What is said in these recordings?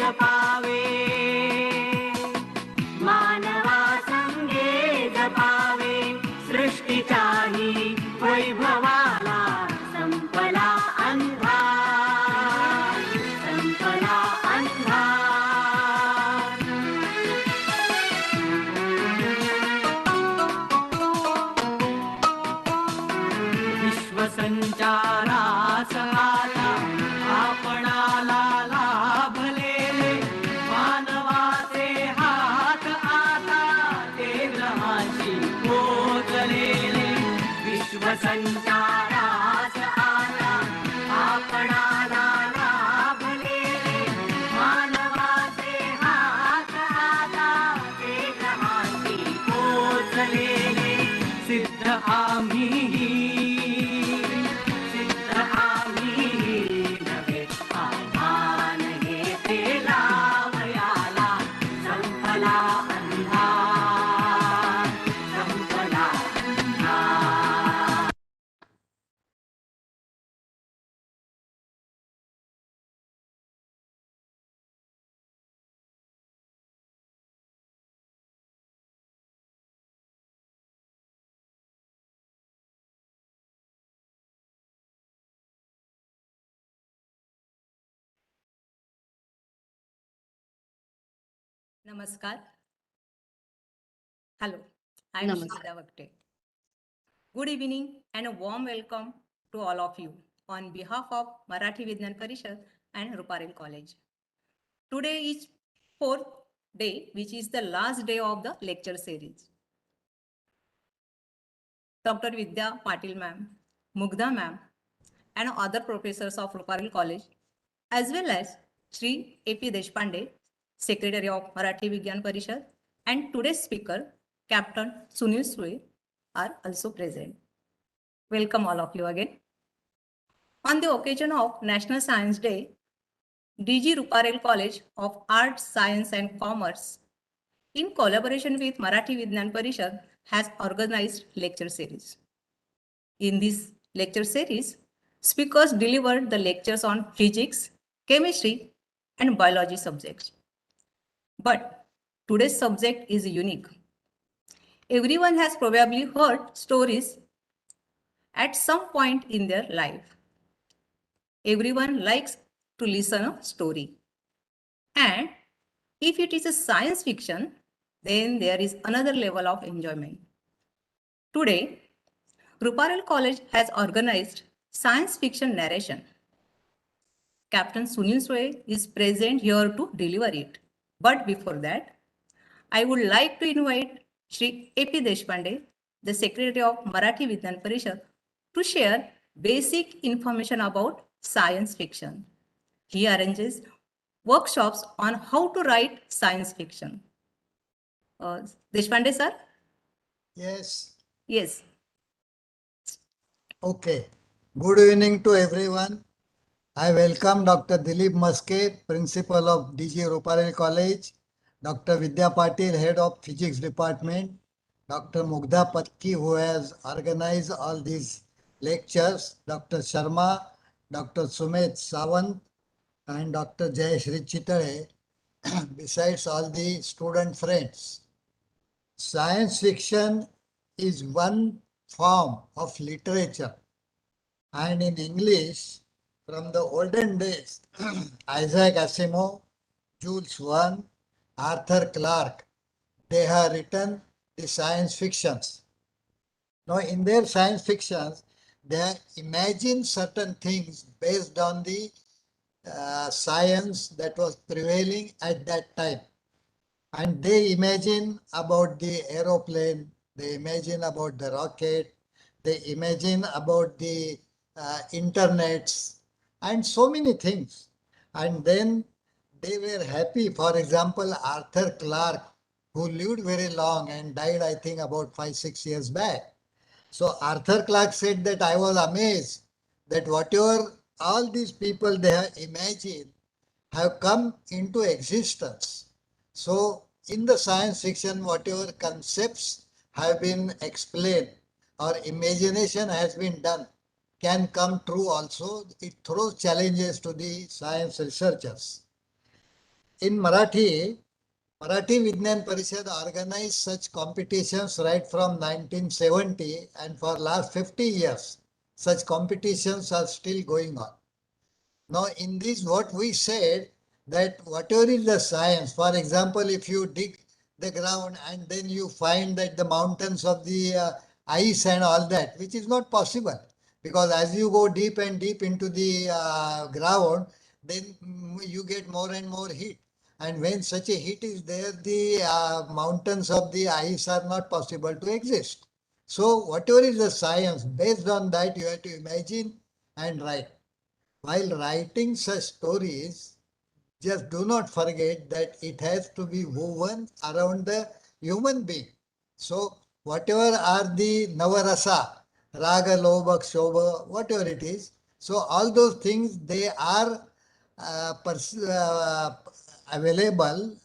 जपावे, मानवा संगे जपावे, सृष्टीच्याही वैभवाला संपला अंधार, संपला अंधार. विश्वसंचारास आता आपणाला लाभलेले, मानवाचे हात आता ते ग्रहांशी पोचलेले. विश्वसंचारास आता आपणाला लाभलेले, मानवाचे हात आता ते ग्रहांशी पोचलेले. सिद्ध आम्हीही, सिद्ध आम्हीही नव्हे, आव्हान घेते लावयाला. संपला अंधार, संपला अंधार. Namaskar. Hello, I am Namaskar. Shraddha Vakte. Good evening and a warm welcome to all of you on behalf of Marathi Vidnyan Parishad and Ruparel College. Today is fourth day, which is the last day of the lecture series. Dr. Vidya Patil ma'am, Mugdha ma'am, and other professors of Ruparel College, as well as Shri A.P. Deshpande, Secretary of Marathi Vidnyan Parishad, and today's speaker, Captain Suneel Sule, are also present. Welcome all of you again. On the occasion of National Science Day, DG Ruparel College of Arts, Science and Commerce, in collaboration with Marathi Vidnyan Parishad, has organized lecture series. In this lecture series, speakers delivered the lectures on physics, chemistry, and biology subjects. But today's subject is unique. Everyone has probably heard stories at some point in their life. Everyone likes to listen a story. And if it is a science fiction, then there is another level of enjoyment. Today, Ruparel College has organized science fiction narration. Captain Suneel Sule is present here to deliver it. But before that, I would like to invite Shri A.P. Deshpande, the Secretary of Marathi Vidnyan Parishad, to share basic information about science fiction. He arranges workshops on how to write science fiction. Deshpande sir? Yes. Yes. Okay. Good evening to everyone. I welcome Dr. Dilip Maske, Principal of DG Ruparel College, Dr. Vidya Patil, Head of Physics Department, Dr. Mugdha Patki, who has organized all these lectures, Dr. Sharma, Dr. Sumet Sawant, and Dr. Jayashri Chitale, besides all the student friends. Science fiction is one form of literature, and in English, from the olden days, Isaac Asimov, Jules Verne, Arthur Clarke, they have written the science fictions. Now, in their science fictions, they imagine certain things based on the science that was prevailing at that time. And they imagine about the aeroplane, they imagine about the rocket, they imagine about the internets and so many things. And then they were happy. For example, Arthur Clarke, who lived very long and died, I think, about 5-6 years back. So Arthur Clarke said that I was amazed that whatever all these people they have imagined have come into existence. So in the science fiction, whatever concepts have been explained or imagination has been done can come true also. It throws challenges to the science researchers. in Marathi Vidnyan Parishad organized such competitions right from 1970, and for last 50 years, such competitions are still going on. Now, in this, what we said that whatever is the science, for example, if you dig the ground and then you find that the mountains of the ice and all that, which is not possible, because as you go deep and deep into the ground, then you get more and more heat. And when such a heat is there, the mountains of the ice are not possible to exist. So, whatever is the science, based on that, you have to imagine and write. While writing such stories, just do not forget that it has to be woven around the human being. So, whatever are the Navarasa, Raga, Lobha, Shobha, whatever it is, so all those things they are available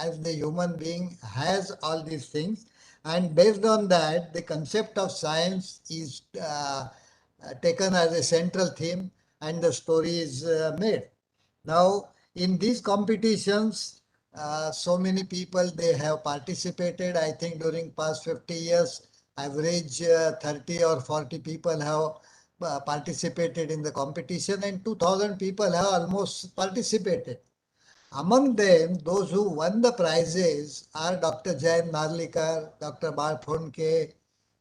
as the human being has all these things, and based on that, the concept of science is taken as a central theme, and the story is made. Now, in these competitions, so many people they have participated. I think during past 50 years, average 30 or 40 people have participated in the competition, and 2000 people have almost participated. Among them, those who won the prizes are Dr. Jayan Narlikar, Dr. Bal Phonke,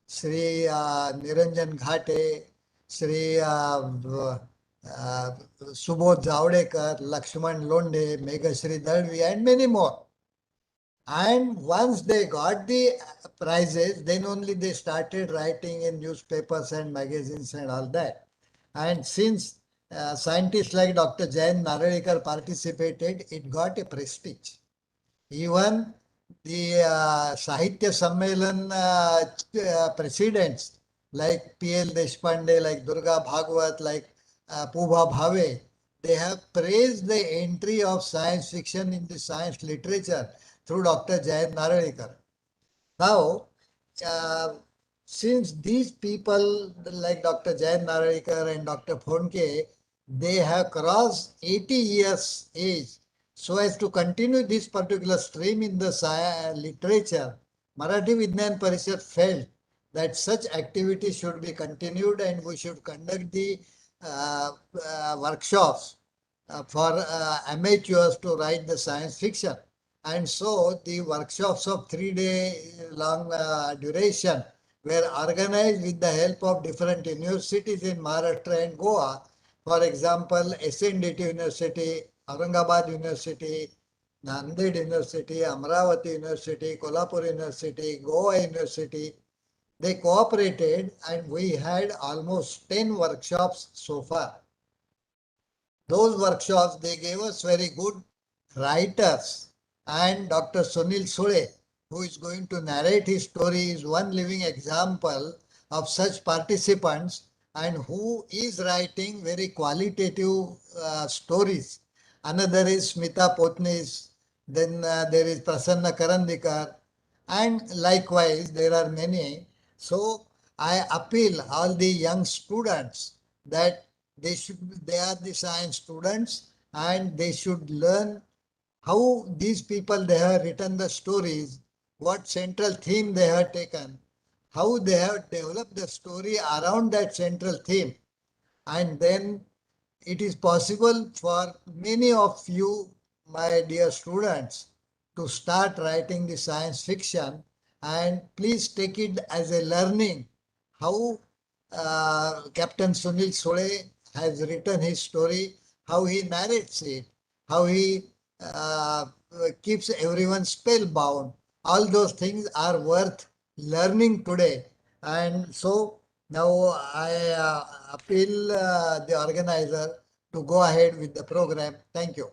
Sri Niranjan Ghate, Sri Subodh Javadekar, Lakshman Londe, Meghashri Dalvi, and many more. And once they got the prizes, then only they started writing in newspapers and magazines and all that. And since scientists like Dr. Jayan Narlikar participated, it got a prestige. Even the Sahitya Sammelan presidents like P.L. Deshpande, like Durga Bhagwat, like Pubha Bhave, they have praised the entry of science fiction in the science literature through Dr. Jayant Narlikar. Now, uh, since these people like Dr. Jayant Narlikar and Dr. Phonke, they have crossed 80 years age, so as to continue this particular stream in the literature, Marathi Vidnyan Parishad felt that such activity should be continued, and we should conduct the workshops for amateurs to write the science fiction. And so the workshops of 3 day long duration were organized with the help of different universities in Maharashtra and Goa. For example, SNDT University, Aurangabad University, Nanded University, Amravati University, Kolhapur University, Goa University. They cooperated, and we had almost 10 workshops so far. Those workshops, they gave us very good writers, and Dr. Suneel Sule, who is going to narrate his story, is one living example of such participants, and who is writing very qualitative stories. Another is Smita Potnis, then there is Prasanna Karandikar, and likewise there are many. So I appeal all the young students that they are the science students, and they should learn how these people they have written the stories, what central theme they have taken, how they have developed the story around that central theme. And then it is possible for many of you, my dear students, to start writing the science fiction, and please take it as a learning how Captain Sunil Sule has written his story, how he narrates it, how he uh, keeps everyone spellbound. All those things are worth learning today. And so now I appeal the organizer to go ahead with the program. Thank you.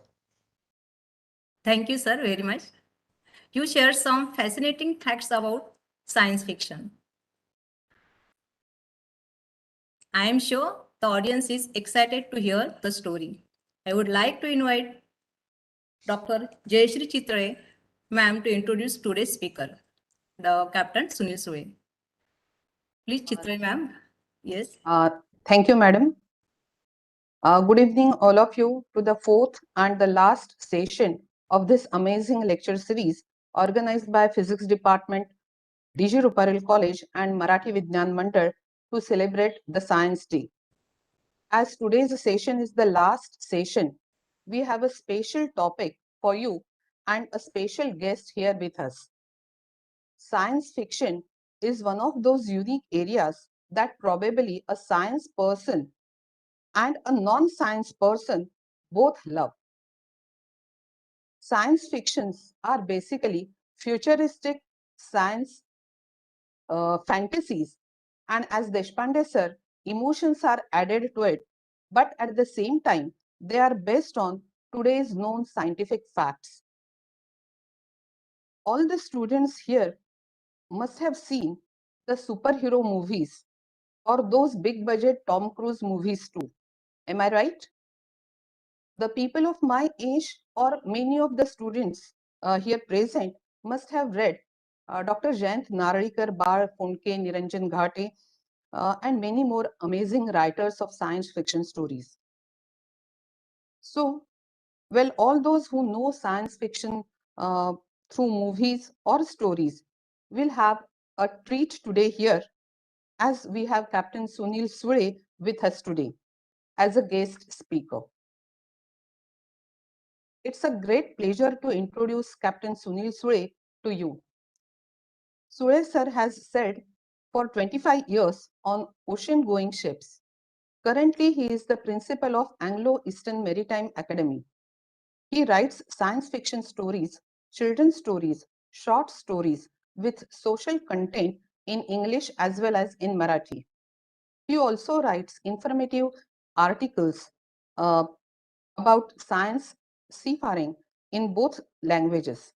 Thank you, sir, very much. You shared some fascinating facts about science fiction. I am sure the audience is excited to hear the story. I would like to invite Dr. Jayashree Chitre, ma'am, to introduce today's speaker, the Captain Sunil Sule. Please, Chitre, ma'am. Yes. Thank you, madam. Good evening, all of you, to the fourth and the last session of this amazing lecture series organized by Physics Department, DG Ruparel College and Marathi Vidnyan Mandal to celebrate the Science Day. As today's session is the last session, we have a special topic for you and a special guest here with us. Science fiction is one of those unique areas that probably a science person and a non-science person both love. Science fictions are basically futuristic science fantasies, and as Deshpande sir, emotions are added to it, but at the same time, they are based on today's known scientific facts. All the students here must have seen the superhero movies or those big budget Tom Cruise movies too. Am I right? The people of my age or many of the students here present must have read Dr. Jayant Narikar, Bar Phonke, Niranjan Ghate, and many more amazing writers of science fiction stories. So, well, all those who know science fiction through movies or stories will have a treat today here, as we have Captain Suneel Sule with us today as a guest speaker. It's a great pleasure to introduce Captain Suneel Sule to you. Sule sir has sailed for 25 years on ocean-going ships. Currently, he is the principal of Anglo-Eastern Maritime Academy. He writes science fiction stories, children's stories, short stories with social content in English as well as in Marathi. He also writes informative articles about science seafaring in both languages.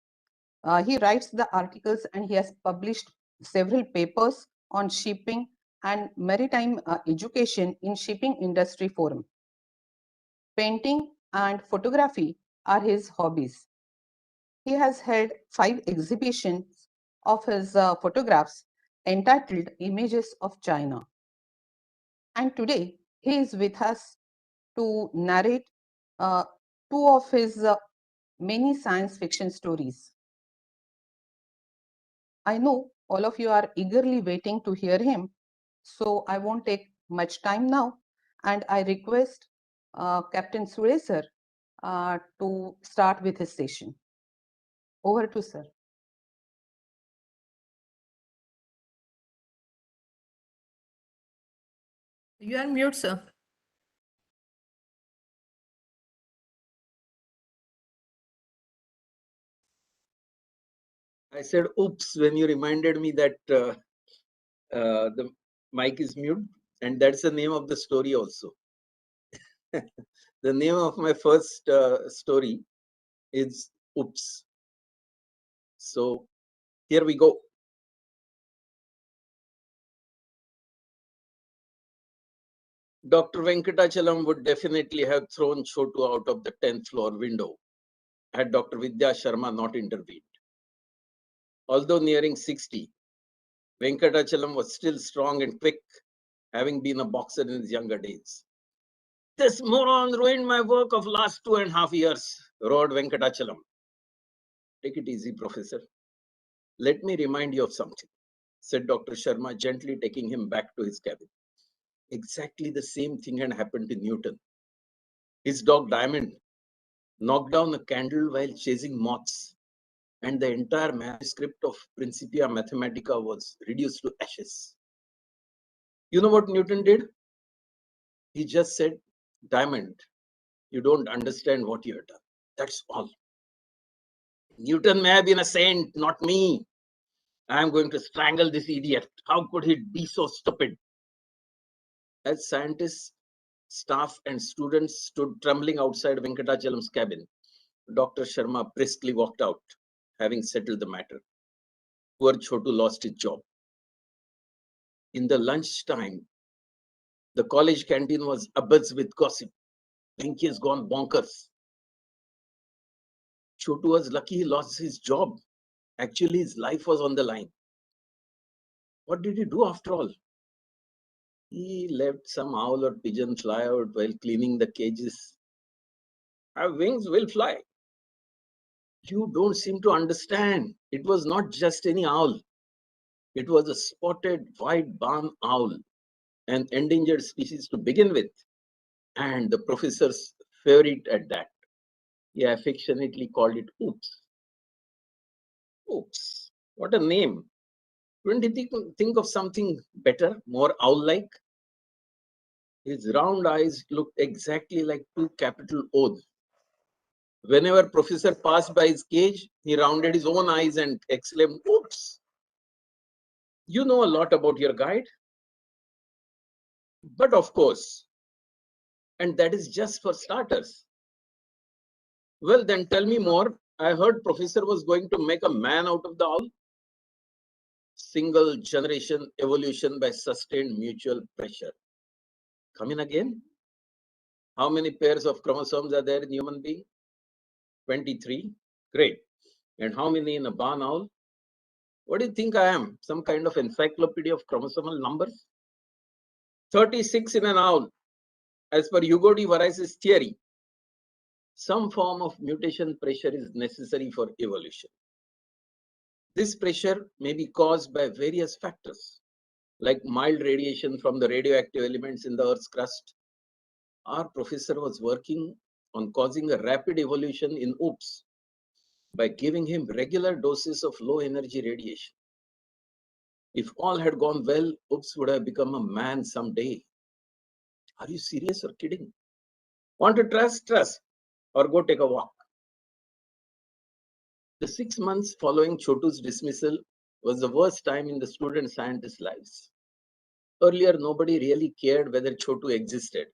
He writes the articles and he has published several papers on shipping and maritime education in Shipping Industry Forum. Painting and photography are his hobbies. He has held 5 exhibitions of his photographs entitled Images of China. And today he is with us to narrate 2 of his many science fiction stories. I know all of you are eagerly waiting to hear him, so I won't take much time now, and I request Captain Sule sir to start with his session. Over to sir. You are mute, sir. I said, oops, when you reminded me that the mic is mute, and that's the name of the story also. The name of my first story is Oops. So here we go. Dr. Venkatachalam would definitely have thrown Chotu out of the 10th floor window had Dr. Vidya Sharma not intervened. Although nearing 60, Venkatachalam was still strong and quick, having been a boxer in his younger days. This moron ruined my work of last 2.5 years, roared Venkatachalam. Take it easy, Professor. Let me remind you of something, said Dr. Sharma, gently taking him back to his cabin. Exactly the same thing had happened to Newton. His dog Diamond knocked down a candle while chasing moths, and the entire manuscript of Principia Mathematica was reduced to ashes. You know what Newton did? He just said, Diamond, you don't understand what you have done. That's all. Newton may have been a saint, not me. I am going to strangle this idiot. How could he be so stupid? As scientists, staff, and students stood trembling outside Venkatachalam's cabin, Dr. Sharma briskly walked out, having settled the matter. Poor Chotu lost his job. In the lunch time, the college canteen was abuzz with gossip. Venki has gone bonkers. Chotu was lucky he lost his job. Actually, his life was on the line. What did he do after all? He let some owl or pigeon fly out while cleaning the cages. Our wings will fly. You don't seem to understand. It was not just any owl. It was a spotted white barn owl, an endangered species to begin with, and the professor's favorite at that. He affectionately called it Oops. Oops. What a name. Couldn't he think of something better, more owl-like? His round eyes looked exactly like two capital O's. Whenever professor passed by his cage, he rounded his own eyes and exclaimed, "Oops! You know a lot about your guide." But of course, and that is just for starters. Well, then tell me more. I heard professor was going to make a man out of the owl. Single generation evolution by sustained mutual pressure. Come in again. How many pairs of chromosomes are there in human being? 23. Great. And how many in a barn owl? What do you think I am? Some kind of encyclopedia of chromosomal numbers? 36 in an owl. As per Hugo de Varis's theory, some form of mutation pressure is necessary for evolution. This pressure may be caused by various factors, like mild radiation from the radioactive elements in the Earth's crust. Our professor was working on causing a rapid evolution in Oops by giving him regular doses of low energy radiation. If all had gone well, Oops would have become a man someday. Are you serious or kidding? Want to trust? Trust. Or go take a walk. The 6 months following Chotu's dismissal was the worst time in the student scientists' lives. Earlier, nobody really cared whether Chotu existed.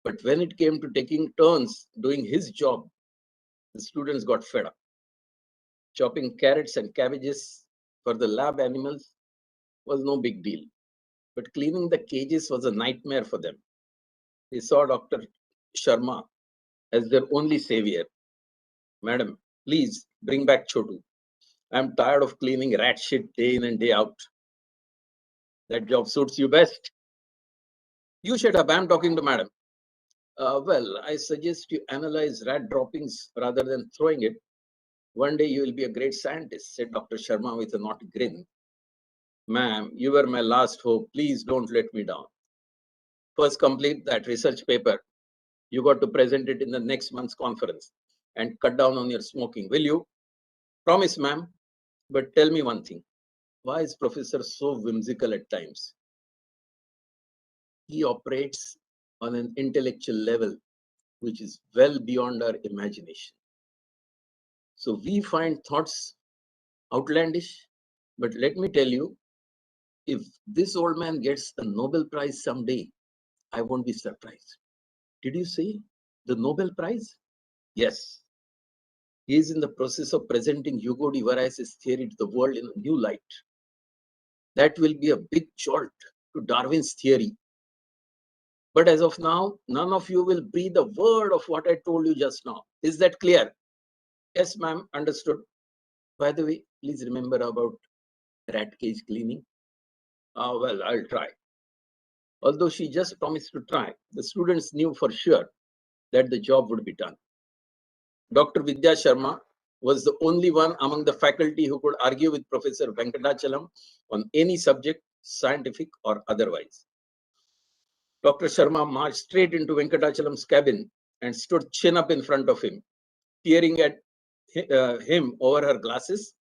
But when it came to taking turns doing his job, the students got fed up. Chopping carrots and cabbages for the lab animals was no big deal. But cleaning the cages was a nightmare for them. They saw Dr. Sharma as their only savior. "Madam, please bring back Chotu. I'm tired of cleaning rat shit day in and day out." "That job suits you best." "You shut up, I'm talking to madam." Well, I suggest you analyze rat droppings rather than throwing it. One day you will be a great scientist," said Dr. Sharma with a naughty grin. "Ma'am, you were my last hope. Please don't let me down. First complete that research paper. You got to present it in the next month's conference. And cut down on your smoking, will you?" "Promise, ma'am. But tell me one thing. Why is professor so whimsical at times?" "He operates on an intellectual level which is well beyond our imagination. So we find thoughts outlandish. But let me tell you, if this old man gets a Nobel Prize someday, I won't be surprised." "Did you say the Nobel Prize?" "Yes. He is in the process of presenting Hugo de Varis's theory to the world in a new light. That will be a big jolt to Darwin's theory. But as of now, none of you will breathe a word of what I told you just now. Is that clear?" "Yes, ma'am. Understood. By the way, please remember about rat cage cleaning." Well, I'll try." Although she just promised to try, the students knew for sure that the job would be done. Dr. Vidya Sharma was the only one among the faculty who could argue with Professor Venkatachalam on any subject, scientific or otherwise. Dr. Sharma marched straight into Venkatachalam's cabin and stood chin up in front of him. Peering at him over her glasses,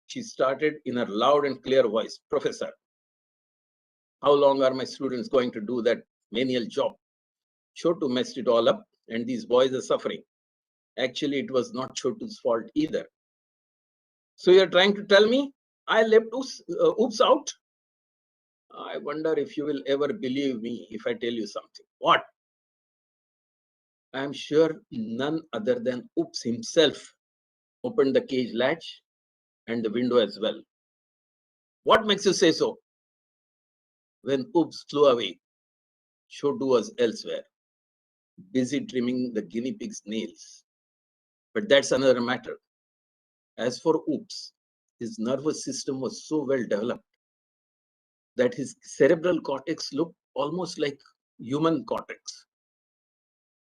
she started in her loud and clear voice, "Professor, how long are my students going to do that menial job? Chotu messed it all up and these boys are suffering. Actually, it was not Chotu's fault either. So you're trying to tell me I left Oops out? I wonder if you will ever believe me if I tell you something." "What?" "I am sure none other than Oops himself opened the cage latch and the window as well." "What makes you say so?" "When Oops flew away, Chotu was elsewhere, busy trimming the guinea pig's nails. But that's another matter. As for Oops, his nervous system was so well developed that his cerebral cortex looked almost like human cortex.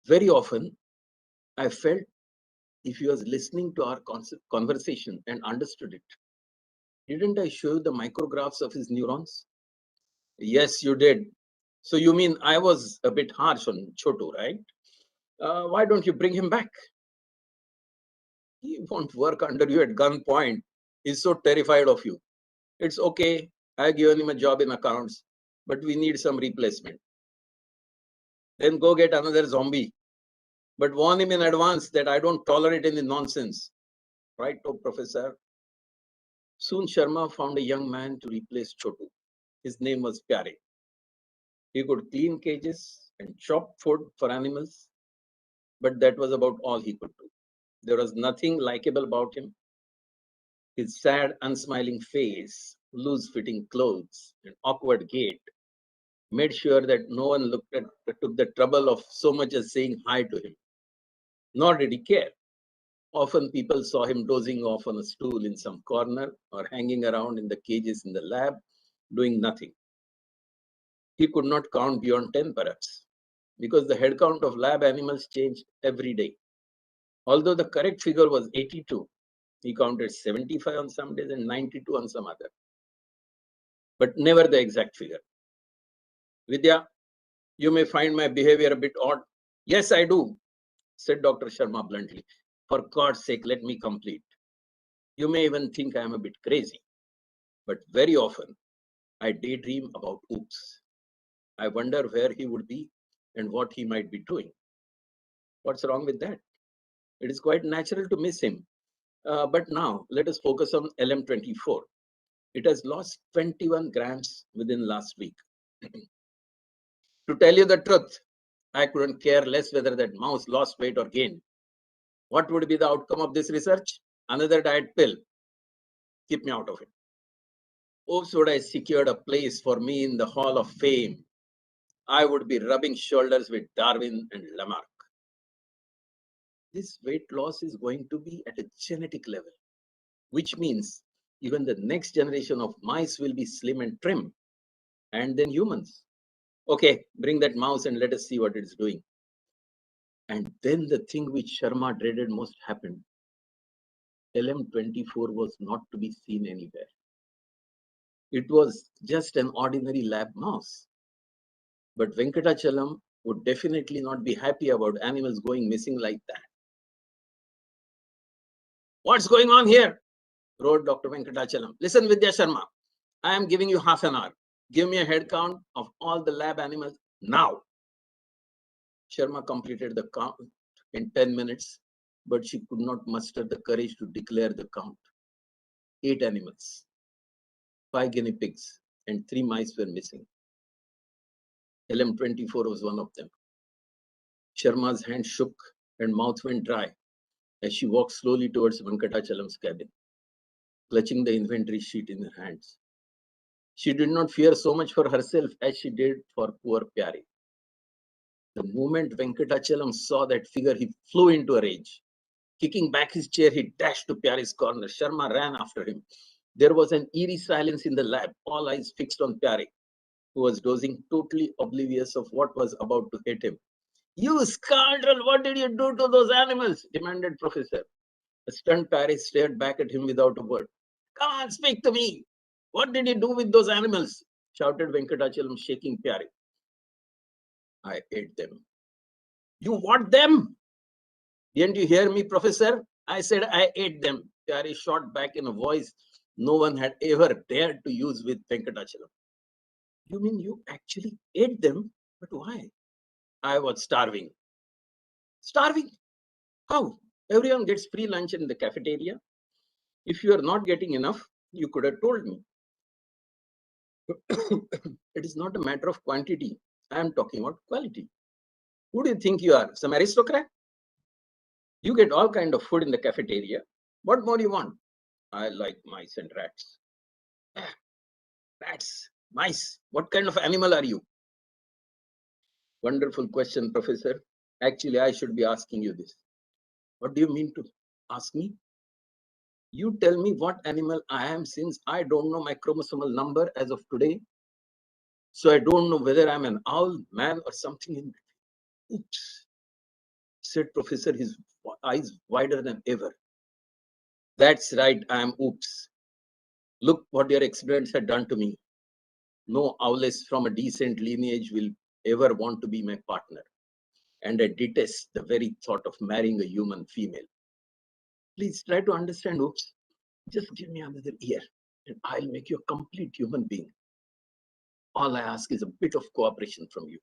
Very often, I felt if he was listening to our conversation and understood it. Didn't I show you the micrographs of his neurons? Yes, you did. So you mean I was a bit harsh on Chotu, right? Why don't you bring him back? He won't work under you at gunpoint. He's so terrified of you. It's okay. I've given him a job in accounts, but we need some replacement. Then go get another zombie. But warn him in advance that I don't tolerate any nonsense. Right, oh, Professor? Soon Sharma found a young man to replace Chotu. His name was Pyare. He could clean cages and chop food for animals, but that was about all he could do. There was nothing likable about him. His sad, unsmiling face, loose-fitting clothes, and awkward gait made sure that no one took the trouble of so much as saying hi to him. Nor did he care. Often people saw him dozing off on a stool in some corner or hanging around in the cages in the lab, doing nothing. He could not count beyond 10 perhaps, because the head count of lab animals changed every day. Although the correct figure was 82, he counted 75 on some days and 92 on some other, but never the exact figure. Vidya, you may find my behavior a bit odd. Yes, I do, said Dr. Sharma bluntly. For God's sake, let me complete. You may even think I am a bit crazy, but very often I daydream about Oops. I wonder where he would be and what he might be doing. What's wrong with that? It is quite natural to miss him. But now let us focus on LM24. It has lost 21 grams within last week. To tell you the truth, I couldn't care less whether that mouse lost weight or gained. What would be the outcome of this research? Another diet pill. Keep me out of it. Oops, would I secured a place for me in the Hall of Fame. I would be rubbing shoulders with Darwin and Lamarck. This weight loss is going to be at a genetic level, which means even the next generation of mice will be slim and trim, and then humans. Okay, bring that mouse and let us see what it's doing. And then the thing which Sharma dreaded most happened. LM24 was not to be seen anywhere. It was just an ordinary lab mouse. But Venkatachalam would definitely not be happy about animals going missing like that. What's going on here? Roared Dr. Venkatachalam. Listen, Vidya Sharma, I am giving you half an hour. Give me a head count of all the lab animals now. Sharma completed the count in 10 minutes, but she could not muster the courage to declare the count. 8 animals, 5 guinea pigs, and 3 mice were missing. LM24 was one of them. Sharma's hand shook and mouth went dry as she walked slowly towards Venkatachalam's cabin, clutching the inventory sheet in her hands. She did not fear so much for herself as she did for poor Pyare. The moment Venkatachalam saw that figure, he flew into a rage. Kicking back his chair, he dashed to Pyare's corner. Sharma ran after him. There was an eerie silence in the lab, all eyes fixed on Pyare, who was dozing, totally oblivious of what was about to hit him. You scoundrel, what did you do to those animals? Demanded Professor. The stunned Pyare stared back at him without a word. Come on, speak to me. What did you do with those animals? Shouted Venkatachalam, shaking Pyare. I ate them. You what them? Didn't you hear me, Professor? I said I ate them. Pyare shot back in a voice no one had ever dared to use with Venkatachalam. You mean you actually ate them? But why? I was starving. Starving? How? Everyone gets free lunch in the cafeteria. If you are not getting enough, you could have told me. It is not a matter of quantity. I am talking about quality. Who do you think you are? Some aristocrat? You get all kind of food in the cafeteria. What more do you want? I like mice and rats. Rats, mice. What kind of animal are you? Wonderful question, Professor. Actually, I should be asking you this. What do you mean to ask me? You tell me what animal I am, since I don't know my chromosomal number as of today. So I don't know whether I'm an owl, man, or something in between. Oops, said Professor, his eyes wider than ever. That's right, I am oops. Look what your experience had done to me. No owless from a decent lineage will ever want to be my partner. And I detest the very thought of marrying a human female. Please try to understand, oops. Just give me another year and I'll make you a complete human being. All I ask is a bit of cooperation from you.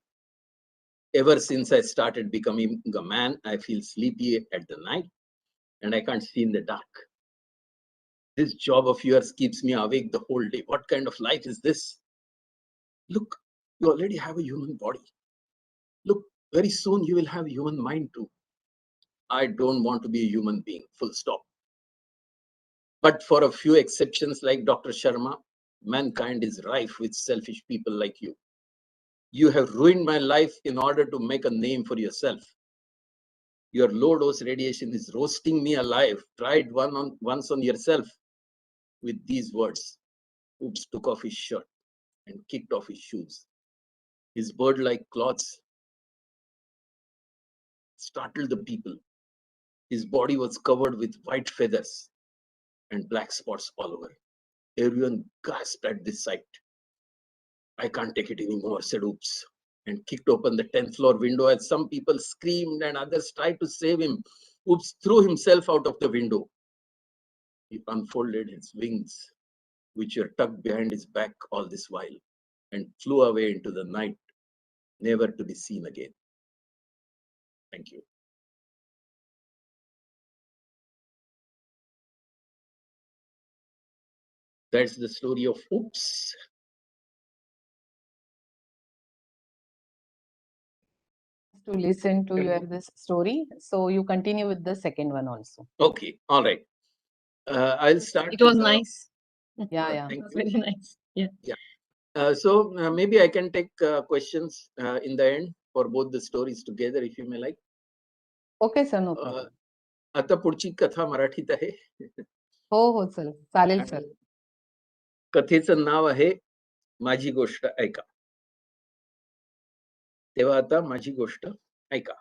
Ever since I started becoming a man, I feel sleepy at the night and I can't see in the dark. This job of yours keeps me awake the whole day. What kind of life is this? Look, you already have a human body. Look, very soon you will have a human mind too. I don't want to be a human being, full stop. But for a few exceptions like Dr. Sharma, mankind is rife with selfish people like you. You have ruined my life in order to make a name for yourself. Your low dose radiation is roasting me alive. Try it once on yourself. With these words, Oops took off his shirt and kicked off his shoes. His bird-like claws startled the people. His body was covered with white feathers and black spots all over. Everyone gasped at this sight. I can't take it anymore, said Oops, and kicked open the 10th floor window as some people screamed and others tried to save him. Oops threw himself out of the window. He unfolded his wings, which were tucked behind his back all this while, and flew away into the night, never to be seen again. Thank you. That's the story of Oops. To listen to your this story. So you continue with the second one also. Okay, all right. I'll start. It was nice. Yeah. Thank It was you. very nice. Yeah. So maybe I can take questions in the end for both the stories together, if you may like. Okay, sir, no problem. आता पुढची कथा मराठीत आहे. हो चल चालेल sir. कथेचं नाव आहे माझी गोष्ट ऐका. तेव्हा आता माझी गोष्ट ऐका.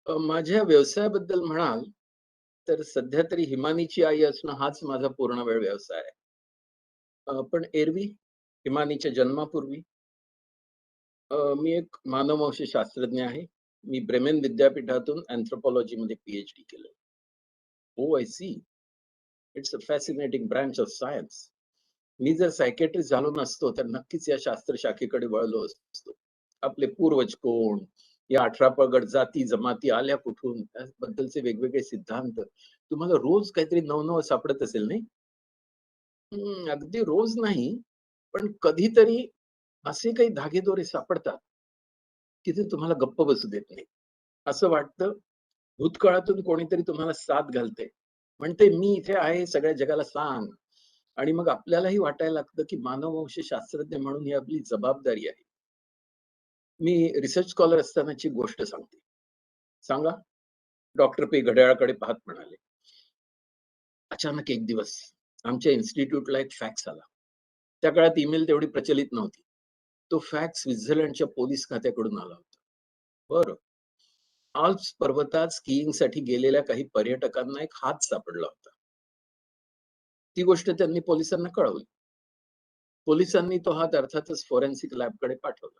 माझ्या व्यवसायाबद्दल म्हणाल तर सध्या तरी हिमानीची आई असणं हाच माझा पूर्ण वेळ व्यवसाय आहे. पण एरवी हिमानीच्या जन्मापूर्वी मी एक मानववंश शास्त्रज्ञ आहे. मी ब्रेमेन विद्यापीठातून अँथ्रोपॉलॉजी मध्ये PhD केलं. Oh, I see. It's a fascinating branch of science. मी जर सायकेट्रिस्ट झालो नसतो तर नक्कीच या शास्त्र शाखेकडे वळलो असतो. आपले पूर्वज कोण, या 18 पगड जाती जमाती आल्या कुठून, त्याबद्दलचे वेगवेगळे सिद्धांत तुम्हाला रोज काहीतरी नवनवं सापडत असेल नाही? अगदी रोज नाही, पण कधीतरी असे काही धागेदोरे सापडतात की ते तुम्हाला गप्प बसू देत नाही. असं वाटतं भूतकाळातून कोणीतरी तुम्हाला साथ घालते, म्हणते मी इथे आहे, सगळ्या जगाला सांग. आणि मग आपल्यालाही वाटायला लागतं की मानववंश शास्त्रज्ञ म्हणून ही आपली जबाबदारी आहे. मी रिसर्च स्कॉलर असतानाची गोष्ट सांगते. सांगा. डॉक्टर पी घड्याळाकडे पाहत म्हणाले. अचानक एक दिवस आमच्या इन्स्टिट्यूटला एक फॅक्स आला. त्या काळात ईमेल तेवढी प्रचलित नव्हती. तो फॅक्स स्वित्झर्लंडच्या पोलीस खात्याकडून आला होता. बरं. आल्प्स पर्वतात स्कीइंगसाठी गेलेल्या काही पर्यटकांना एक हात सापडला होता. ती गोष्ट त्यांनी पोलिसांना कळवली. पोलिसांनी तो हात अर्थातच फॉरेन्सिक लॅबकडे पाठवला.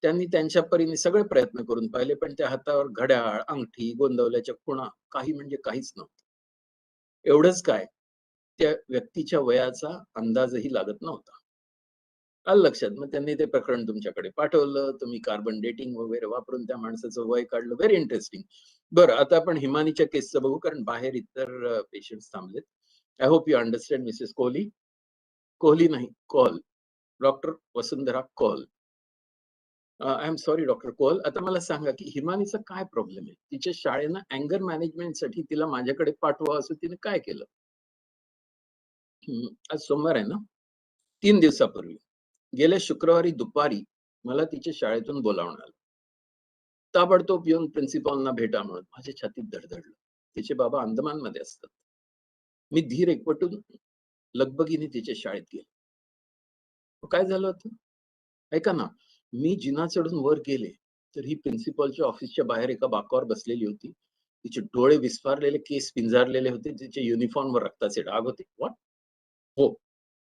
त्यांनी त्यांच्या परीने सगळे प्रयत्न करून पाहिले, पण त्या हातावर घड्याळ, अंगठी, गोंदवल्याच्या खुणा काही म्हणजे काहीच नव्हतं. एवढंच काय, त्या व्यक्तीच्या वयाचा अंदाजही लागत नव्हता. आलं लक्षात. मग त्यांनी ते प्रकरण तुमच्याकडे पाठवलं. तुम्ही कार्बन डेटिंग वगैरे वापरून त्या माणसाचं वय काढलं. Very interesting. बरं, आता आपण हिमानीच्या केसचं बघू, कारण बाहेर इतर पेशंट्स थांबलेत. I hope you understand Mrs Kohli. Kohli नाही, Kaul. Doctor Vasundhara Kaul. I am sorry doctor Kaul. आता मला सांगा की हिमानीचा काय प्रॉब्लेम आहे? तिच्या शाळेनं अँगर मॅनेजमेंटसाठी तिला माझ्याकडे पाठवा असं तिने काय केलं? आज सोमवार आहे ना? 3 दिवसापूर्वी गेल्या शुक्रवारी दुपारी मला तिच्या शाळेतून बोलावणं आलं. ताबडतोब येऊन प्रिन्सिपॉलना भेटा म्हणून. माझ्या छातीत धडधडलं. तिचे बाबा अंदमानमध्ये असतात. मी धीर एकवटून लगबगीने तिच्या शाळेत गेलो. काय झालं होतं? ऐका ना, मी जिना चढून वर गेले तर ही प्रिन्सिपॉलच्या ऑफिसच्या बाहेर एका बाकावर बसलेली होती. तिचे डोळे विस्फारलेले, केस पिंजारलेले होते. तिचे युनिफॉर्मवर रक्ताचे डाग होते. व्हॉट? हो,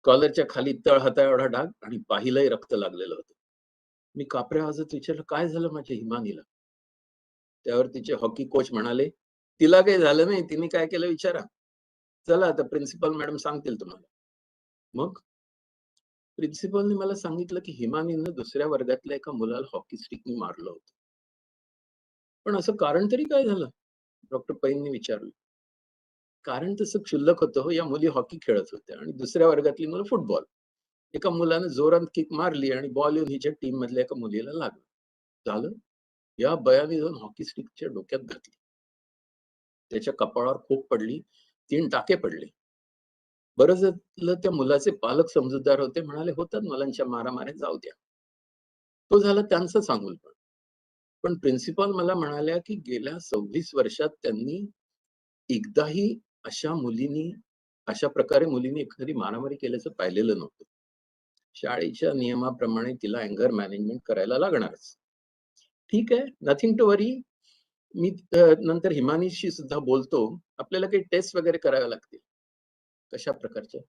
कॉलरच्या खाली तळ हाता एवढा डाग आणि पाहिलंही रक्त लागलेलं होतं. मी कापऱ्या आवाजात विचारलं, काय झालं माझ्या हिमानीला? त्यावर तिचे हॉकी कोच म्हणाले, तिला काही झालं नाही, तिने काय केलं विचारा. चला आता प्रिन्सिपल मॅडम सांगतील तुम्हाला. मग प्रिन्सिपलने मला सांगितलं की हिमानीनं दुसऱ्या वर्गातल्या एका मुलाला हॉकी स्टिकने मारलं होतं. पण असं कारण तरी काय झालं? डॉक्टर पैंनी विचारलं. कारण तसं क्षुल्लक होतं हो, या मुली हॉकी खेळत होत्या आणि दुसऱ्या वर्गातली मुलं फुटबॉल. एका मुलाने जोरात किक मारली आणि बॉल येऊन हिच्या टीम मधल्या एका मुलीला लागला. झालं, या बयाने जाऊन हॉकी स्टिकच्या डोक्यात घातली. त्याच्या कपाळावर खोप पडली, 3 टाके पडले. बरं झालं त्या मुलाचे पालक समजूतदार होते, म्हणाले होतात मुलांच्या मारामाऱ्या, जाऊ द्या. तो झाला त्यांचं चांगुलपण. पण प्रिन्सिपॉल मला म्हणाल्या की गेल्या 26 वर्षात त्यांनी एकदाही अशा प्रकारे मुलींनी एखादी मारामारी केल्याचं पाहिलेलं नव्हतं. शाळेच्या नियमाप्रमाणे तिला अँगर मॅनेजमेंट करायला लागणारच. ठीक आहे, नथिंग टू वरी. मी नंतर हिमानीशी सुद्धा बोलतो. आपल्याला काही टेस्ट वगैरे कराव्या लागतील. कशा प्रकारच्या?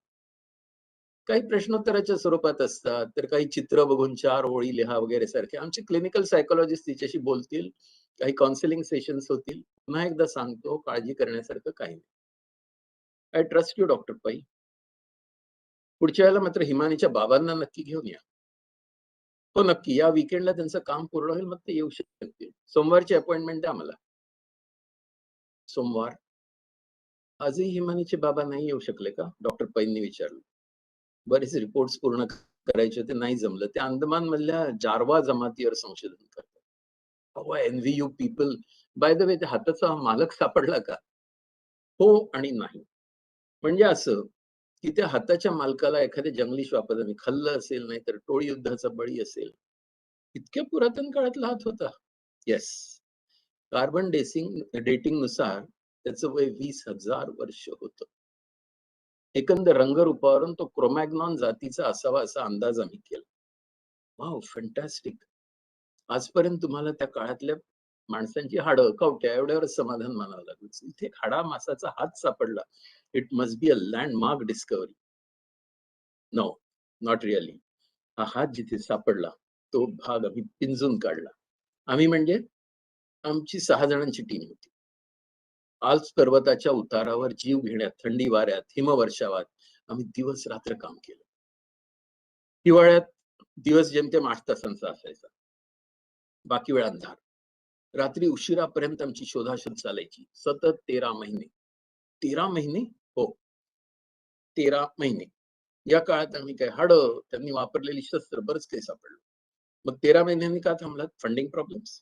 काही प्रश्नोत्तराच्या स्वरूपात असतात, तर काही चित्र बघून 4 ओळी लिहा वगैरे सारखे. आमचे क्लिनिकल सायकोलॉजिस्ट तिच्याशी बोलतील. काही काउन्सिलिंग सेशन्स होतील. पुन्हा एकदा सांगतो, काळजी करण्यासारखं काही नाही. आय ट्रस्ट यू डॉक्टर पै. पुढच्या वेळेला मात्र हिमानीच्या बाबांना नक्की घेऊन या. हो नक्की, या वीकेंडला त्यांचं काम पूर्ण होईल, मग ते येऊ शकतील. सोमवारची अपॉइंटमेंट द्या मला. सोमवार? आजही हिमानीचे बाबा नाही येऊ शकले का? डॉक्टर पैंनी विचारलं. बरेच रिपोर्ट्स पूर्ण करायचे होते, नाही जमलं. ते अंदमान मधल्या जारवा जमातीवर संशोधन करतात. अहो, envy you people. By the way, त्या हाताचा मालक सापडला का? हो आणि नाही. म्हणजे असं की त्या हाताच्या मालकाला एखाद्या जंगली श्वापदाने खाल्लं असेल, नाही तर टोळी युद्धाचा बळी असेल. इतक्या पुरातन काळातला हात होता. येस, कार्बन डेटिंग नुसार त्याचं वय 20,000 वर्ष होतं. एकंदर रंगरूपावरून तो क्रोमॅग्नॉन जातीचा असावा असा अंदाज आम्ही केला. वाव, फॅन्टॅस्टिक. आजपर्यंत तुम्हाला त्या काळातल्या माणसांची हाडं, कवट्या एवढ्यावरच समाधान मानावं लागलं. इथे एक हाडा मासाचा हात सापडला. It must be a landmark discovery. No, not really. हा हात जिथे सापडला तो भाग आम्ही पिंजून काढला. आम्ही म्हणजे आमची 6 जणांची टीम होती. आल्प्स पर्वताच्या उतारावर जीव घेण्यात, थंडी वाऱ्यात, हिमवर्षावात आम्ही दिवस रात्र काम केलं. हिवाळ्यात दिवस जेमतेम 8 तासांचा असायचा. बाकी वेळ अंधार. रात्री उशिरापर्यंत आमची शोधाशोध चालायची. सतत 13 महिने. 13 महिने? हो, 13 महिने. या काळात आम्ही काय हाडं, त्यांनी वापरलेली शस्त्र, बरंच काही सापडलं. मग 13 महिन्यांनी का थांबलात? Funding problems?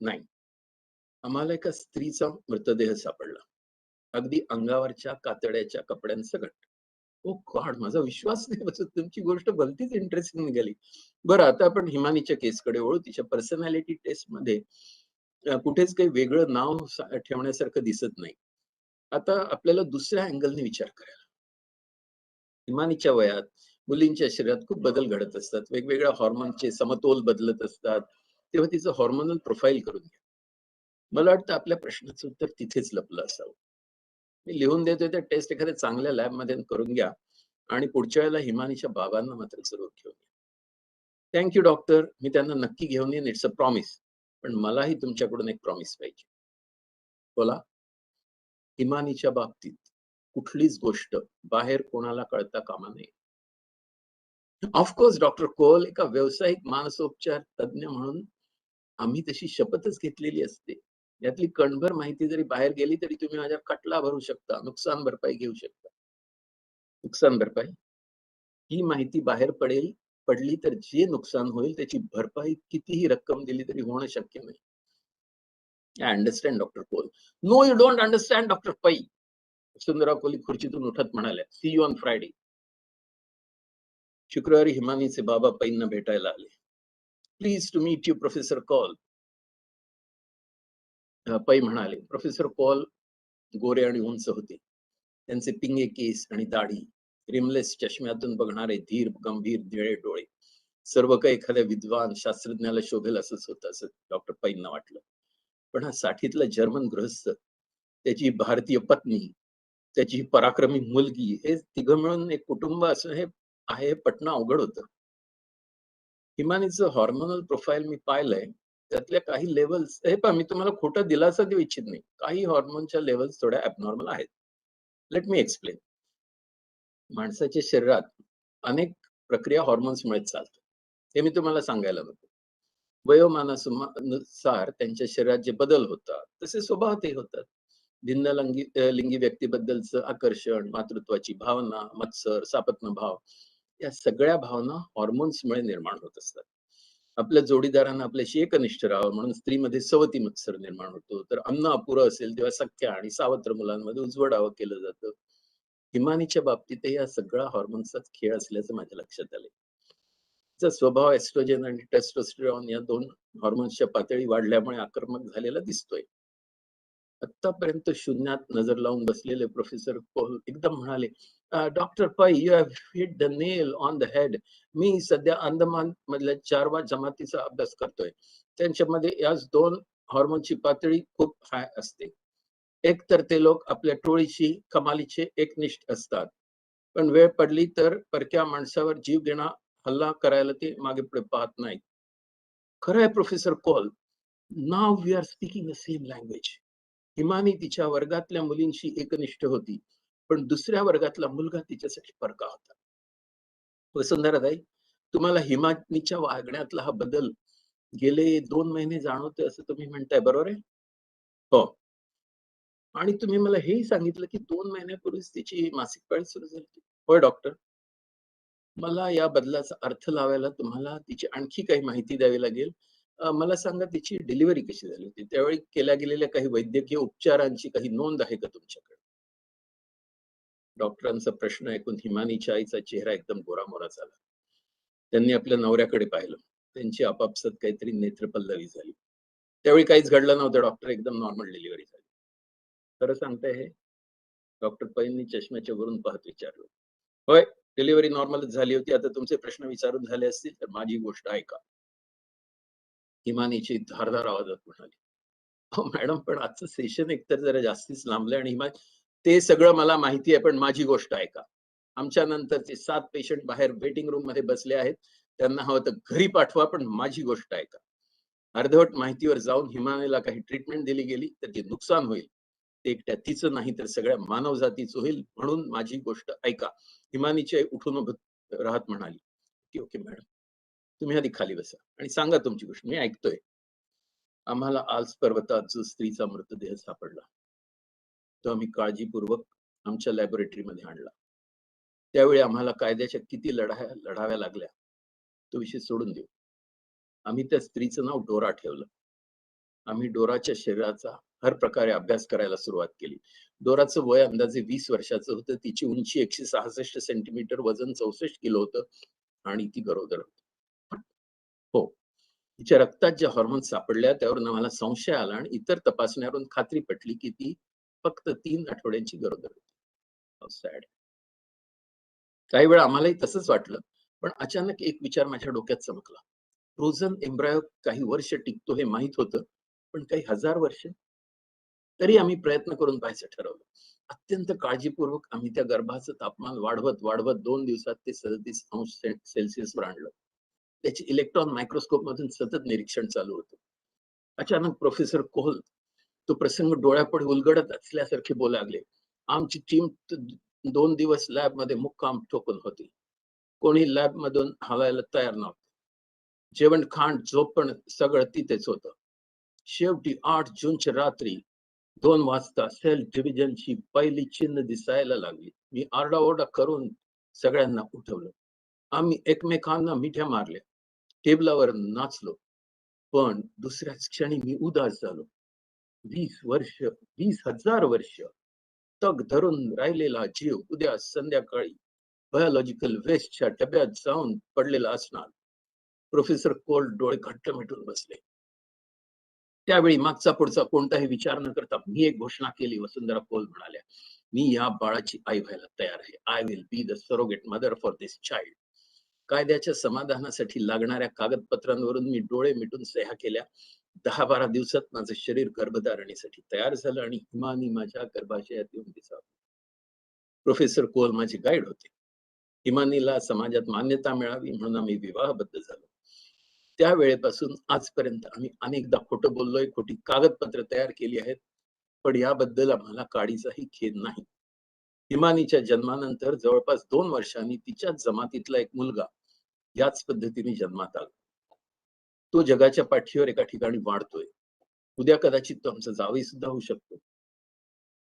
नाही. आम्हाला एका स्त्रीचा मृतदेह सापडला. अगदी अंगावरच्या कातड्याच्या कपड्यांसकट. ओ गॉड, माझा विश्वास नाही बसत. तुमची गोष्ट भलतीच इंटरेस्टिंग निघाली. बरं, आता आपण हिमानीच्या केसकडे वळू. तिच्या पर्सनॅलिटी टेस्ट मध्ये कुठेच काही वेगळं नाव ठेवण्यासारखं दिसत नाही. आता आपल्याला दुसऱ्या अँगलने विचार करायला. हिमानीच्या वयात मुलींच्या शरीरात खूप बदल घडत असतात. वेगवेगळ्या हॉर्मोनचे समतोल बदलत असतात. तेव्हा तिचं हॉर्मोनल प्रोफाईल करून घ्या. मला वाटतं आपल्या प्रश्नाचं उत्तर तिथेच लपलं असावं. मी लिहून देतोय त्या टेस्ट एखाद्या चांगल्या लॅब मध्ये करून घ्या आणि पुढच्या वेळेला हिमानीच्या बाबांना मात्र जरूर घेऊन या. Thank you doctor. मी त्यांना नक्की घेऊन येईन. It's a promise. पण मलाही तुमच्याकडून एक प्रॉमिस पाहिजे. बोला. हिमानीच्या बाबतीत कुठलीच गोष्ट बाहेर कोणाला कळता कामा नये. ऑफकोर्स डॉक्टर कोल, एका व्यावसायिक मानसोपचार तज्ञ म्हणून आम्ही तशी शपथच घेतलेली असते. यातली कणभर माहिती जरी बाहेर गेली तरी तुम्ही माझ्या खटला भरू शकता, नुकसान भरपाई घेऊ शकता. नुकसान भरपाई? ही माहिती बाहेर पडली तर जे नुकसान होईल त्याची भरपाई कितीही रक्कम दिली तरी होणं शक्य नाही. I understand doctor Cole. No, you don't understand doctor Pai. Sundarrao Kohli खुर्चीतून उठत म्हणाल्या, सी यू ऑन फ्रायडे. शुक्रवारी हिमानीचे बाबा पैंना भेटायला आले. Please to meet you professor Call. Pai म्हणाले, प्रोफेसर पॉल गोरे आणि उंच होते. त्यांचे पिंगे केस आणि दाढी, रिमलेस चष्म्यातून बघणारे धीर गंभीर निळे डोळे, सर्व काही एखाद्या विद्वान शास्त्रज्ञाला शोभेल असंच होतं, असं डॉक्टर पैंना वाटलं. पण हा 60तला जर्मन गृहस्थ, त्याची भारतीय पत्नी, त्याची पराक्रमी मुलगी, हे तिघं मिळून एक कुटुंब असं हे पटणं अवघड होतं. हिमानीचं हॉर्मोनल प्रोफाईल मी पाहिलंय. त्यातल्या काही लेवल्स, हे पहा, मी तुम्हाला खोटा दिलासा देऊ इच्छित नाही. काही हॉर्मोनच्या लेवल्स थोड्या ॲबनॉर्मल आहेत. Let me explain. माणसाच्या शरीरात अनेक प्रक्रिया हॉर्मोन्समुळे चालतात. हे मी तुम्हाला सांगायला नको. वयोमानानुसार त्यांच्या शरीरात जे बदल होतात तसे स्वभावातही होतात. भिन्न लिंगी व्यक्तीबद्दलचं आकर्षण, मातृत्वाची भावना, मत्सर, सापत्न भाव, या सगळ्या भावना हॉर्मोन्समुळे निर्माण होत असतात. आपल्या जोडीदारांना आपल्याशी एकनिष्ठ राहावं म्हणून स्त्रीमध्ये सवती मत्सर निर्माण होतो. तर अन्न अपुरं असेल तेव्हा सख्या आणि सावत्र मुलांमध्ये उजवडावं केलं जातं. हिमानीच्या बाबतीतही हा सगळा हॉर्मोन्सचाच खेळ असल्याचं माझ्या लक्षात आले. तिचा स्वभाव एस्ट्रोजन आणि टेस्टोस्टेरॉन या 2 हॉर्मोन्सच्या पातळी वाढल्यामुळे आक्रमक झालेला दिसतोय. आतापर्यंत शून्यात नजर लावून बसलेले प्रोफेसर पॉल एकदम म्हणाले, doctor Pai, you have hit the nail on the head. मी सध्या अंदमान मधल्या 4व्या जमातीचा अभ्यास करतोय. त्यांच्यामध्ये याच 2 हॉर्मोनची पातळी खूप हाय असते. एक तर ते लोक आपल्या टोळीशी कमालीचे एकनिष्ठ असतात, पण वेळ पडली तर परक्या माणसावर जीव घेणा हल्ला करायला ते मागे पुढे पाहत नाहीत. खरं आहे प्रोफेसर पॉल, नाव we are speaking the same language. Himani तिच्या वर्गातल्या मुलींशी एकनिष्ठ होती, पण दुसऱ्या वर्गातला मुलगा तिच्यासाठी परका होता. वसुंधराताई, तुम्हाला हिमानीच्या वागण्यातला हा बदल गेले 2 महिने जाणवतोय असं तुम्ही म्हणताय, बरोबर आहे? हो. आणि तुम्ही मला हेही सांगितलं की 2 महिन्यापूर्वीच तिची मासिक पाळी सुरू झाली. होय डॉक्टर. मला या बदलाचा अर्थ लावायला तुम्हाला तिची आणखी काही माहिती द्यावी लागेल. मला सांगा, तिची डिलिव्हरी कशी झाली होती? त्यावेळी केल्या गेलेल्या काही वैद्यकीय उपचारांची काही नोंद आहे का तुमच्याकडे? डॉक्टरांचा प्रश्न ऐकून हिमानीच्या आईचा चेहरा एकदम गोरामोरा झाला. त्यांनी आपल्या नवऱ्याकडे पाहिलं. त्यांची आपापसात काहीतरी नेत्रपल्लवी झाली. त्यावेळी काहीच घडलं नव्हतं डॉक्टर, एकदम नॉर्मल डिलिव्हरी झाली. खरं सांगताय हे? डॉक्टर पैंनी चष्म्याच्या वरून पाहत विचारलं. होय, डिलिव्हरी नॉर्मलच झाली होती. आता तुमचे प्रश्न विचारून झाले असतील तर माझी गोष्ट ऐका. हिमानीची धारदार आवाजात म्हणाली. हो मॅडम, पण आजचं सेशन एकतर जरा जास्तीच लांबलंय आणि ते सगळं मला माहिती आहे, पण माझी गोष्ट ऐका. आमच्या नंतरचे 7 पेशंट बाहेर वेटिंग रूम मध्ये बसले आहेत. त्यांना हवं तर घरी पाठवा, पण माझी गोष्ट ऐका. अर्धवट माहितीवर जाऊन हिमानीला काही ट्रीटमेंट दिली गेली तर जे नुकसान होईल ते एकट्या तिचं नाही तर सगळ्या मानवजातीचं होईल, म्हणून माझी गोष्ट ऐका. हिमानीची आई उठून उभं राहत म्हणाली, की ओके मॅडम, तुम्ही आधी खाली बसा आणि सांगा तुमची गोष्ट, मी ऐकतोय. आम्हाला आल्स पर्वतात जो स्त्रीचा मृतदेह सापडला तो आम्ही काळजीपूर्वक आमच्या लॅबोरेटरीमध्ये आणला. त्यावेळी आम्हाला कायद्याच्या किती लढाव्या लागल्या तो विषय सोडून देऊ. आम्ही त्या स्त्रीचं नाव डोरा ठेवलं. आम्ही डोराच्या शरीराचा हर प्रकारे अभ्यास करायला सुरुवात केली. डोराचं वय अंदाजे 20 वर्षाचं होतं. तिची उंची 166 सेंटीमीटर, वजन 64 किलो होतं आणि ती गरोदर होती. हो, तिच्या रक्तात ज्या हॉर्मोन्स सापडल्या त्यावरून आम्हाला संशय आला आणि इतर तपासण्यावरून खात्री पटली की ती फक्त 3 आठवड्यांची गरोदर होती. सॅड. काही वेळा आम्हालाही तसंच वाटलं, पण अचानक एक विचार माझ्या डोक्यात चमकला. फ्रोझन एम्ब्रायो काही वर्ष टिकतो हे माहित होतं, पण काही 1000 वर्ष? तरी आम्ही प्रयत्न करून पाहायचं ठरवलं. अत्यंत काळजीपूर्वक आम्ही त्या गर्भाचं तापमान वाढवत वाढवत 2 दिवसात ते 37° वर आणलं. त्याचे इलेक्ट्रॉन मायक्रोस्कोप मधून सतत निरीक्षण चालू होतं. अचानक प्रोफेसर कोहल तो प्रसंग डोळ्यापुढे उलगडत असल्यासारखे बोलू लागले. आमची टीम 2 दिवस लॅब मध्ये मुक्काम ठोकून होती. कोणी लॅब मधून हलायला तयार नव्हतं. जेवण, खाण, झोपण सगळं तिथेच होतं. शेवटी 8 जूनच्या रात्री 2 वाजता सेल डिव्हिजनची पहिली चिन्ह दिसायला लागली. मी आरडाओरडा करून सगळ्यांना उठवलं. आम्ही एकमेकांना मिठ्या मारल्या, टेबलावर नाचलो, पण दुसऱ्याच क्षणी मी उदास झालो. 20,000 वर्ष तग धरून राहिलेला जीव उद्या संध्याकाळी बायोलॉजिकल वेस्टच्या डब्यात जाऊन पडलेला असणार. प्रोफेसर कोल डोळे घट्ट मिटून बसले. त्यावेळी मागचा पुढचा कोणताही विचार न करता मी एक घोषणा केली. वसुंधरा कोल म्हणाल्या, मी या बाळाची आई व्हायला तयार आहे. I will be the surrogate mother for this child. कायद्याच्या समाधानासाठी लागणाऱ्या कागदपत्रांवरून मी डोळे मिटून सह्या केल्या. 10-12 दिवसात माझं शरीर गर्भधारणेसाठी तयार झालं आणि हिमानी माझ्या गर्भाशयात येऊन दिसावं. प्रोफेसर कोल माझे गाईड होते. हिमानीला समाजात मान्यता मिळावी म्हणून आम्ही विवाहबद्ध झालो. त्या वेळेपासून आजपर्यंत आम्ही अनेकदा खोटं बोललोय, खोटी कागदपत्र तयार केली आहेत, पण याबद्दल आम्हाला काडीचाही खेद नाही. हिमानीच्या जन्मानंतर जवळपास 2 वर्षांनी तिच्याच जमातीतला एक मुलगा याच पद्धतीने जन्मात आला. तो जगाच्या पाठीवर एका ठिकाणी वाढतोय. उद्या कदाचित तो आमचा जावई सुद्धा होऊ शकतो.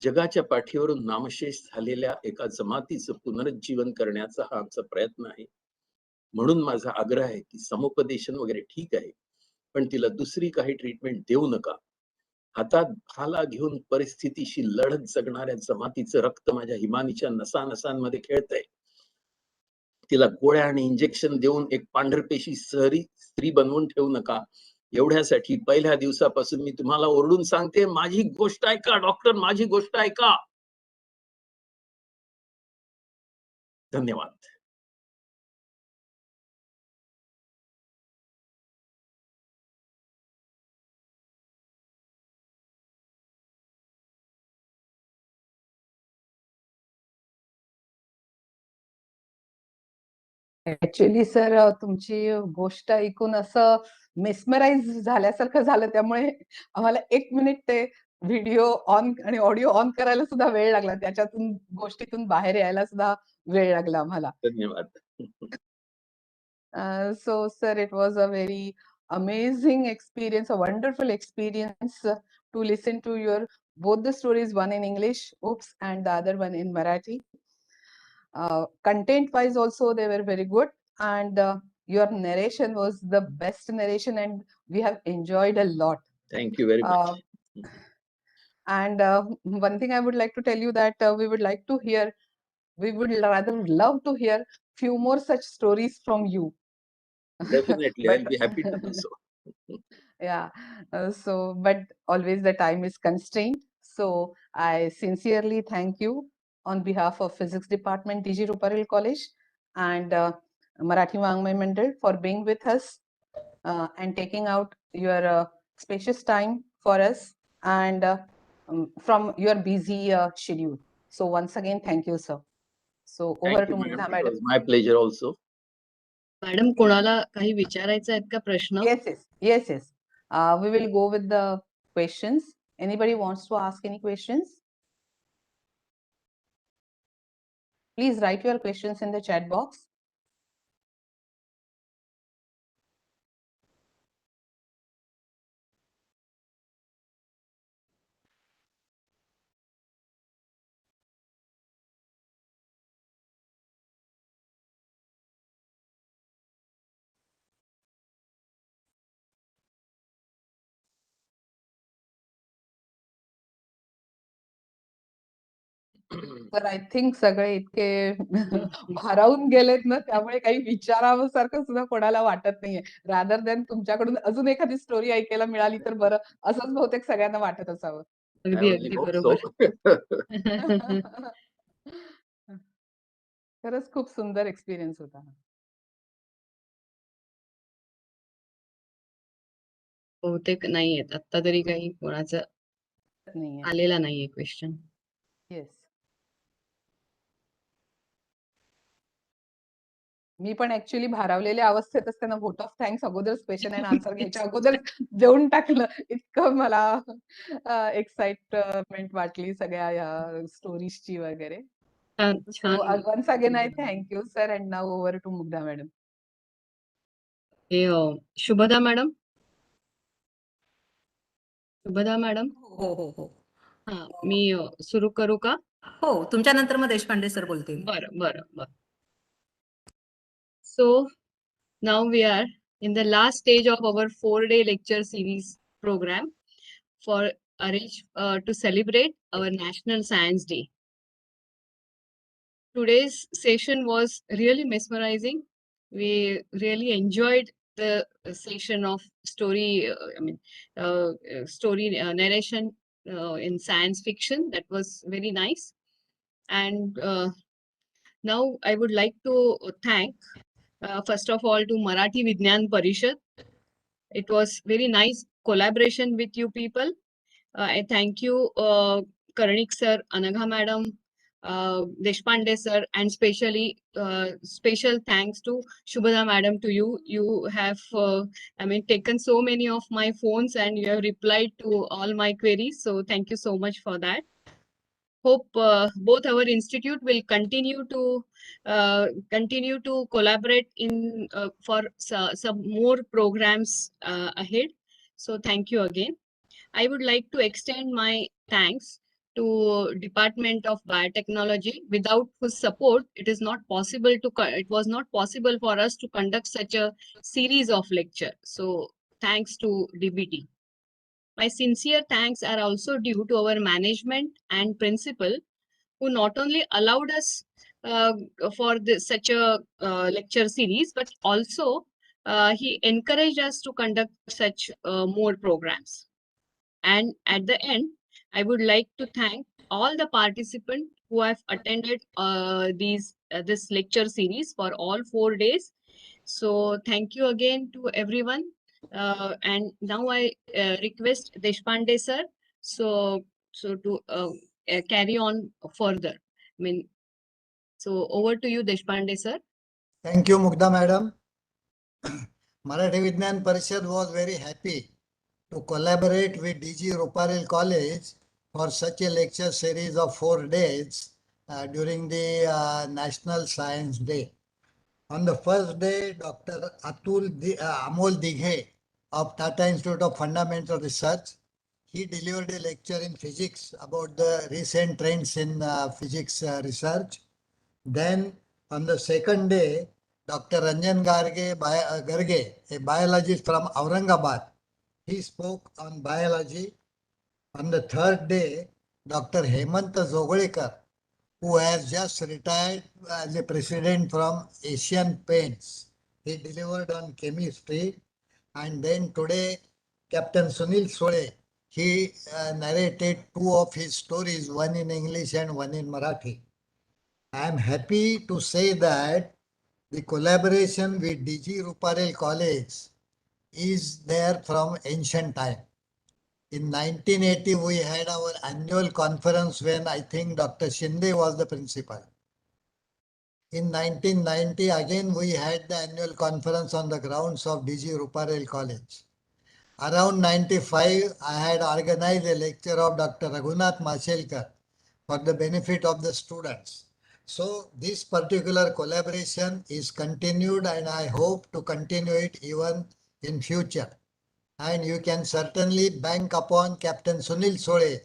जगाच्या पाठीवरून नामशेष झालेल्या एका जमातीचं पुनरुज्जीवन करण्याचा हा आमचा प्रयत्न आहे. म्हणून माझा आग्रह आहे की समुपदेशन वगैरे ठीक आहे, पण तिला दुसरी काही ट्रीटमेंट देऊ नका. हातात भाला घेऊन परिस्थितीशी लढत जगणाऱ्या जमातीचं रक्त माझ्या हिमानीच्या नसानसांमध्ये खेळतंय. तिला गोळ्या आणि इंजेक्शन देऊन एक पांढरपेशी शहरी स्त्री बनवून ठेवू नका. एवढ्यासाठी पहिल्या दिवसापासून मी तुम्हाला ओरडून सांगते, माझी गोष्ट ऐका डॉक्टर, माझी गोष्ट ऐका. धन्यवाद. ऍक्च्युली सर तुमची गोष्ट ऐकून असं मेस्मराइज झाल्यासारखं झालं, त्यामुळे आम्हाला 1 मिनिट ते व्हिडिओ ऑन आणि ऑडिओ ऑन करायला सुद्धा वेळ लागला. त्याच्यातून गोष्टीतून बाहेर यायला सुद्धा वेळ लागला आम्हाला. धन्यवाद. So sir, it was a very amazing experience, a wonderful experience to listen to your both the stories, one in English, oops, and the other one in Marathi. Content wise also they were very good, and your narration was the best narration, and we have enjoyed a lot. Thank you very much. And one thing I would like to tell you that we would rather love to hear few more such stories from you. Definitely, But I'll be happy to do so. yeah, but always the time is constrained. So I sincerely thank you on behalf of Physics Department, DG Ruparel College, and Marathi Wangmay Mandal for being with us and taking out your spacious time for us and from your busy schedule. So once again, thank you, sir. So over Thank to you, ma'am. Mugdha It madam. was my pleasure also. Madam कोणाला काही विचारायचं आहेत का प्रश्न? Yes. We will go with the questions. Anybody wants to ask any questions? Please write your questions in the chat box. तर I think सगळे इतके भारावून गेलेत ना, त्यामुळे काही विचारावं सारखं सुद्धा कोणाला वाटत नाहीये. रादर दॅन तुमच्याकडून अजून एखादी स्टोरी ऐकायला मिळाली तर बरं, असंच बहुतेक सगळ्यांना वाटत असावं. I अगदी only अगदी hope बरोबर. so. खरंच खूप सुंदर एक्सपिरियन्स होता. बहुतेक नाहीयेत आता तरी काही कोणाचं नाहीये. आलेला नाहीये क्वेश्चन. येस. मी पण ऍक्च्युली भारावलेल्या अवस्थेत असताना व्होट ऑफ थँक्स अगोदरच क्वेश्चन अँड आन्सर घ्यायच्या अगोदर देऊन टाकलं. इतकं मला एक्साइटमेंट वाटली सगळ्या या स्टोरीजची वगैरे. छान So छान. once again I thank you sir, and now over to Mugdha madam. हे शुभदा मॅडम. शुभदा मॅडम. हो. हा मी सुरू करू का? हो, तुमच्या नंतर मग देशपांडे सर बोलतील. बरं. So now we are in the last stage of our 4-day lecture series program for to celebrate our National Science Day. Today's session was really mesmerizing. We really enjoyed the session of story, story narration in science fiction. That was very nice. And now I would like to thank, first of all, to Marathi Vidnyan Parishad. It was very nice collaboration with you people. I thank you, Karnik sir, Anagha madam, Deshpande sir, and special thanks to Shubhada madam to you. You have, taken so many of my phones and you have replied to all my queries. So thank you so much for that. Hope both our institute will continue to collaborate in for some more programs ahead. So thank you again. I would like to extend my thanks to Department of Biotechnology, without whose support it is not possible to it was not possible for us to conduct such a series of lecture. So thanks to DBT. My sincere thanks are also due to our management and principal, who not only allowed us uh, for such a lecture series, but also he encouraged us to conduct such more programs. And at the end, I would like to thank all the participants who have attended this lecture series for all 4 days. So thank you again to everyone. And now I request Deshpande sir, so to carry on further. So over to you, Deshpande sir. Thank you, Mugdha madam. Marathi Vidnyan Parishad was very happy to collaborate with DG Ruparel College for such a lecture series of 4 days during the National Science Day. On the first day, Dr. Amol Dighe of Tata Institute of Fundamental Research, he delivered a lecture in physics about the recent trends in physics research. Then on the second day, Dr. Ranjan Garge, a biologist from Aurangabad, he spoke on biology. On the third day, Dr. Hemant Zogolekar, who has just retired as a president from Asian Paints, he delivered on chemistry. And then today, Captain Suneel Sule, he narrated 2 of his stories, one in English and one in Marathi. I am happy to say that the collaboration with DG Ruparel College is there from ancient time. In 1980, we had our annual conference when I think Dr. Shinde was the principal. In 1990, again, we had the annual conference on the grounds of DG Ruparel College. Around 95, I had organized a lecture of Dr. Raghunath Mashelkar for the benefit of the students. So this particular collaboration is continued and I hope to continue it even in future. And you can certainly bank upon Captain Suneel Sule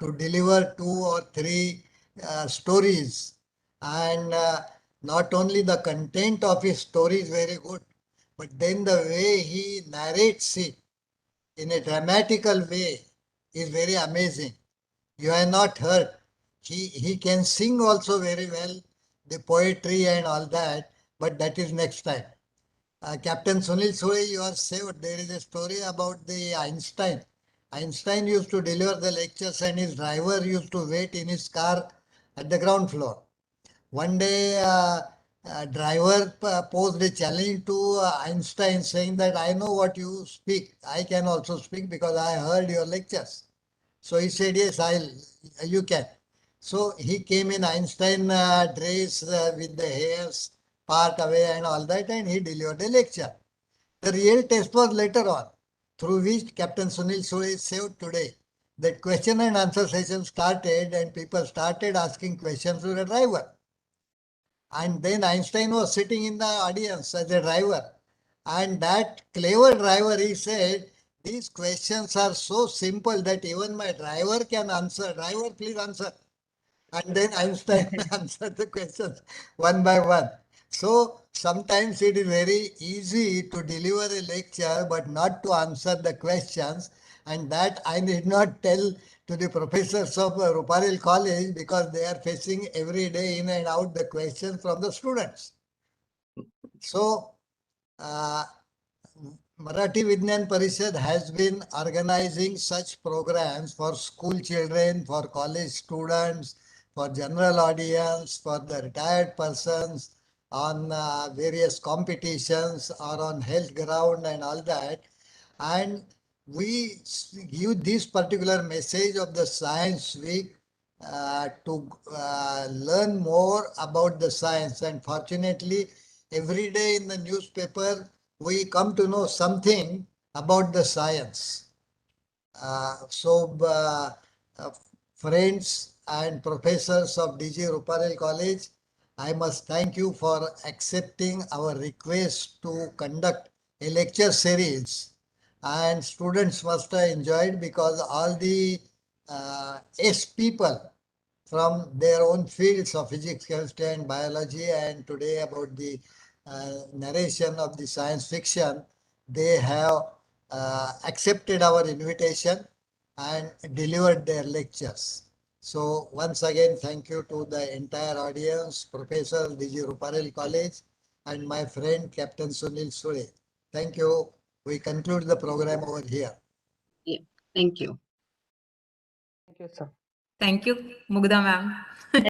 to deliver 2 or 3 stories. And not only the content of his story is very good, but then the way he narrates it in a dramatical way is very amazing. You have not heard. He can sing also very well, the poetry and all that, but that is next time. Captain Sunil Sule, you are saved. There is a story about the Einstein. Einstein used to deliver the lectures and his driver used to wait in his car at the ground floor. One day, driver posed a challenge to Einstein saying that I know what you speak. I can also speak because I heard your lectures. So he said, yes, you can. So he came in Einstein dress with the hairs part away and all that, and he delivered a lecture. The real test was later on, through which Captain Sunil Sule is saved today. The question and answer session started and people started asking questions to the driver. And then Einstein was sitting in the audience as a driver. And that clever driver, he said, these questions are so simple that even my driver can answer. Driver, please answer. And then Einstein answered the questions one by one. So sometimes it is very easy to deliver a lecture but not to answer the questions. And that I need not tell to the professors of Ruparel College because they are facing every day in and out the questions from the students. So Marathi Vidnyan Parishad has been organizing such programs for school children, for college students, for general audience, for the retired persons on various competitions or on health ground and all that. And we give this particular message of the Science Week to learn more about the science. And fortunately, every day in the newspaper, we come to know something about the science. So, friends and professors of DG Ruparel College, I must thank you for accepting our request to conduct a lecture series. And students must have enjoyed because all the S people from their own fields of physics, chemistry, and biology, and today about the narration of the science fiction, they have accepted our invitation and delivered their lectures. So once again, thank you to the entire audience, Professor DG Ruparel College, and my friend Captain Suneel Sule. Thank you. We conclude the program over here. Yeah, thank you. Thank you, sir. Thank you, Mugdha ma'am.